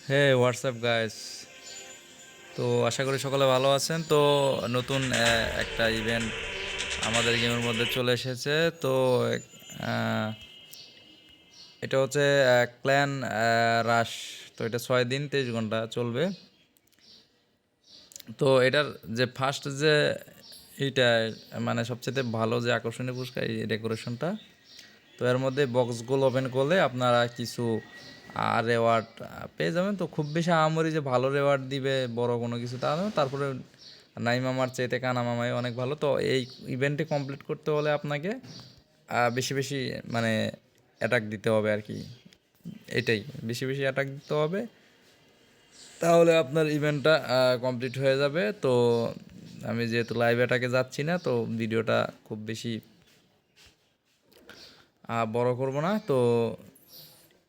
হে WhatsApp guys. তো আশা করি সকলে ভালো আছেন। তো নতুন একটা ইভেন্ট আমাদের গেমের মধ্যে চলে এসেছে। তো আহ, এটা হচ্ছে ক্ল্যান রাশ। তো এটা 6 দিন 23 ঘন্টা চলবে। তো এটার যে ফার্স্ট যে এইটা মানে সবচেয়ে ভালো যে আকর্ষণীয় পুরস্কার এই ডেকোরেশনটা। তো এর মধ্যে বক্সগুলো ওপেন করলে আপনারা কিছু রেওয়ার্ড পেয়ে যাবেন। তো খুব বেশি আহামরি যে ভালো রেওয়ার্ড দিবে বড় কোনো কিছু তা না। তারপরে নাই মামার চাইতে কানা মামাই অনেক ভালো। তো এই ইভেন্টটি কমপ্লিট করতে হলে আপনাকে বেশি বেশি মানে অ্যাটাক দিতে হবে আর কি। এটাই, বেশি বেশি অ্যাটাক দিতে হবে, তাহলে আপনার ইভেন্টটা কমপ্লিট হয়ে যাবে। তো আমি যেহেতু লাইভ অ্যাটাকে যাচ্ছি না, তো ভিডিওটা খুব বেশি বড় করব না। তো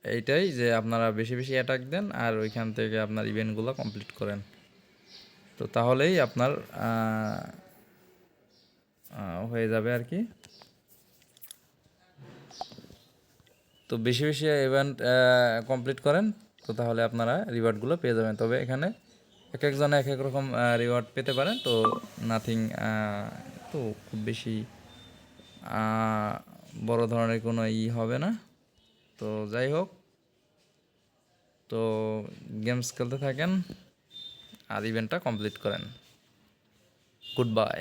এইটাই যে আপনারা বেশি বেশি অ্যাটাক দেন আর ওইখান থেকে আপনার ইভেন্টগুলো কমপ্লিট করেন। তো তাহলেই আপনার হয়ে যাবে আর কি। তো বেশি বেশি ইভেন্ট কমপ্লিট করেন, তো তাহলে আপনারা রিওয়ার্ডগুলো পেয়ে যাবেন। তবে এখানে এক একজনে এক এক রকম রিওয়ার্ড পেতে পারেন। তো নাথিং, তো খুব বেশি বড় ধরনের কোনো হবে না। তো যাই হোক, তো গেমস খেলতে থাকেন আর ইভেন্টটা কমপ্লিট করেন। Good bye.